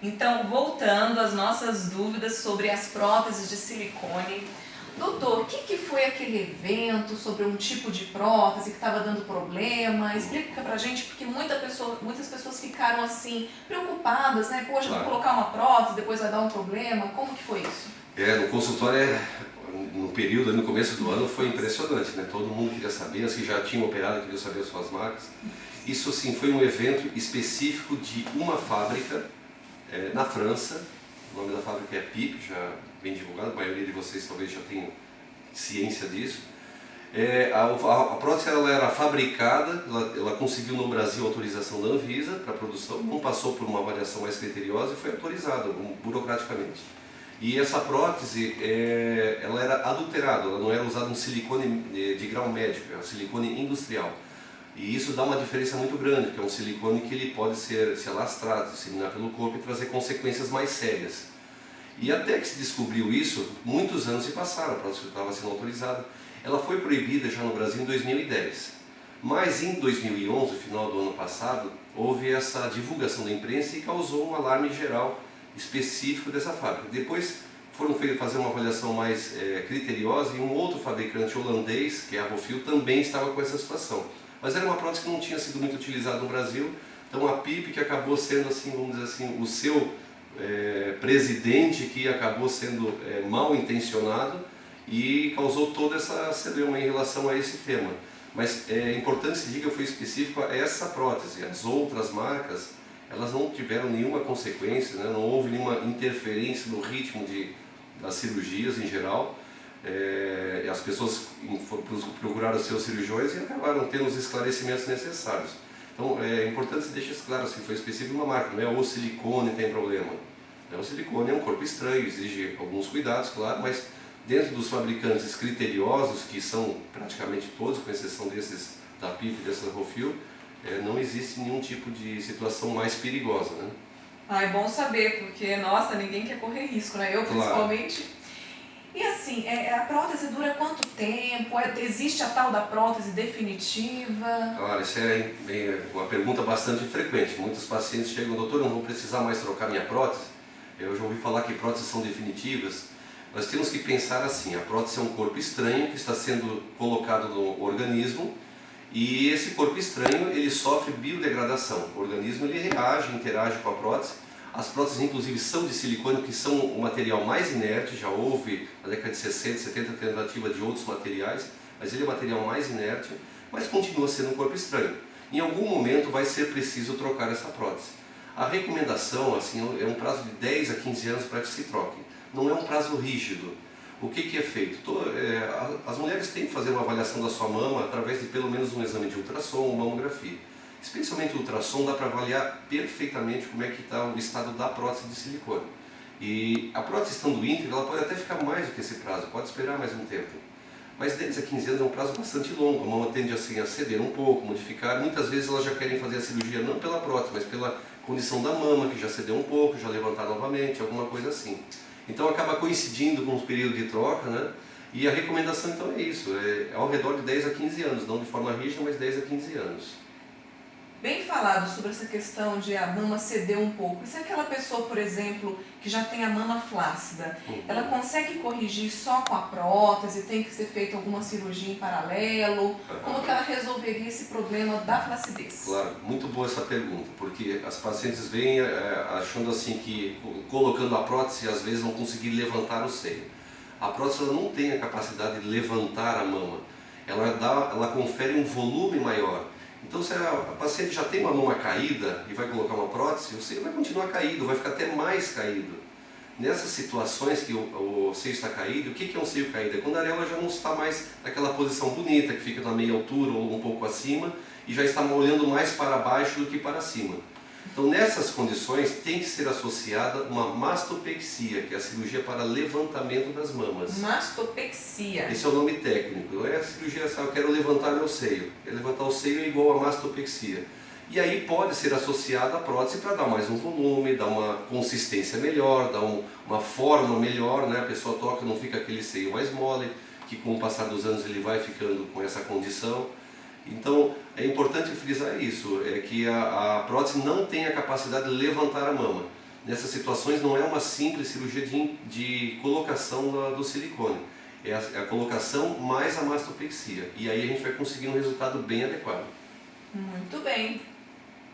Então, voltando às nossas dúvidas sobre as próteses de silicone. Doutor, o que foi aquele evento sobre um tipo de prótese que estava dando problema? Explica pra gente, porque muitas pessoas ficaram assim, preocupadas, né? Poxa, vou colocar uma prótese, depois vai dar um problema. Como que foi isso? No consultório, no período, no começo do ano, foi impressionante, né? Todo mundo queria saber, as que já tinham operado queriam saber as suas marcas. Isso, sim, foi um evento específico de uma fábrica na França. O nome da fábrica é PIP, já bem divulgado, a maioria de vocês talvez já tenham ciência disso. A prótese ela era fabricada, ela conseguiu no Brasil a autorização da Anvisa para produção, não passou por uma avaliação mais criteriosa e foi autorizada burocraticamente. E essa prótese, ela era adulterada, ela não era usada um silicone de grau médio, é um silicone industrial. E isso dá uma diferença muito grande, porque é um silicone que ele pode se alastrar, disseminar pelo corpo e trazer consequências mais sérias. E até que se descobriu isso, muitos anos se passaram, a prótese estava sendo autorizada. Ela foi proibida já no Brasil em 2010. Mas em 2011, no final do ano passado, houve essa divulgação da imprensa e causou um alarme geral específico dessa fábrica. Depois foram fazer uma avaliação mais criteriosa e um outro fabricante holandês, que é a Rofil, também estava com essa situação. Mas era uma prótese que não tinha sido muito utilizada no Brasil, então a PIP, que acabou sendo, assim, vamos dizer assim, o seu presidente, que acabou sendo mal intencionado e causou toda essa celeuma em relação a esse tema. Mas é importante se diga que foi específico a essa prótese. As outras marcas, elas não tiveram nenhuma consequência, né? Não houve nenhuma interferência no ritmo das cirurgias em geral. As pessoas procuraram seus cirurgiões e acabaram tendo os esclarecimentos necessários. Então é importante se deixar claro, assim, foi específico uma marca, não é o silicone tem problema. O silicone é um corpo estranho, exige alguns cuidados, claro, mas dentro dos fabricantes criteriosos, que são praticamente todos, com exceção desses da PIP e dessa Rofil, não existe nenhum tipo de situação mais perigosa, né? É bom saber, porque, nossa, ninguém quer correr risco, né? Eu, principalmente. Claro. E assim, a prótese dura quanto tempo? Existe a tal da prótese definitiva? Claro, isso é uma pergunta bastante frequente. Muitos pacientes chegam, doutor, eu não vou precisar mais trocar minha prótese. Eu já ouvi falar que próteses são definitivas. Nós temos que pensar assim, a prótese é um corpo estranho que está sendo colocado no organismo e esse corpo estranho ele sofre biodegradação. O organismo ele reage, interage com a prótese. As próteses inclusive são de silicone, que são o material mais inerte, já houve na década de 60, 70 tentativa de outros materiais, mas ele é o material mais inerte, mas continua sendo um corpo estranho. Em algum momento vai ser preciso trocar essa prótese. A recomendação assim, é um prazo de 10 a 15 anos para que se troque. Não é um prazo rígido. O que é feito? As mulheres têm que fazer uma avaliação da sua mama através de pelo menos um exame de ultrassom ou mamografia. Especialmente o ultrassom dá para avaliar perfeitamente como é que está o estado da prótese de silicone. E a prótese estando íntegra, ela pode até ficar mais do que esse prazo, pode esperar mais um tempo. Mas 10 a 15 anos é um prazo bastante longo, a mama tende assim, a ceder um pouco, modificar. Muitas vezes elas já querem fazer a cirurgia não pela prótese, mas pela condição da mama, que já cedeu um pouco, já levantar novamente, alguma coisa assim. Então acaba coincidindo com o período de troca, né? E a recomendação então é isso, é ao redor de 10 a 15 anos, não de forma rígida, mas 10 a 15 anos. Bem falado sobre essa questão de a mama ceder um pouco. E se aquela pessoa, por exemplo, que já tem a mama flácida, ela consegue corrigir só com a prótese? Tem que ser feita alguma cirurgia em paralelo? Como que ela resolveria esse problema da flacidez? Claro, muito boa essa pergunta, porque as pacientes vêm achando assim que colocando a prótese às vezes vão conseguir levantar o seio. A prótese ela não tem a capacidade de levantar a mama, ela confere um volume maior. Então se a paciente já tem uma mama caída e vai colocar uma prótese, o seio vai continuar caído, vai ficar até mais caído. Nessas situações que o seio está caído, o que é um seio caído? É quando a areola já não está mais naquela posição bonita, que fica na meia altura ou um pouco acima, e já está olhando mais para baixo do que para cima. Então nessas condições tem que ser associada uma mastopexia, que é a cirurgia para levantamento das mamas. Mastopexia. Esse é o nome técnico. Não é a cirurgia, eu quero levantar meu seio. Levantar o seio é igual a mastopexia. E aí pode ser associada a prótese para dar mais um volume, dar uma consistência melhor, dar uma forma melhor, né? A pessoa toca, não fica aquele seio mais mole, que com o passar dos anos ele vai ficando com essa condição. Então é importante frisar isso, é que a prótese não tem a capacidade de levantar a mama. nessas situações não é uma simples cirurgia de colocação do silicone. É a colocação mais a mastopexia. E aí a gente vai conseguir um resultado bem adequado. Muito bem.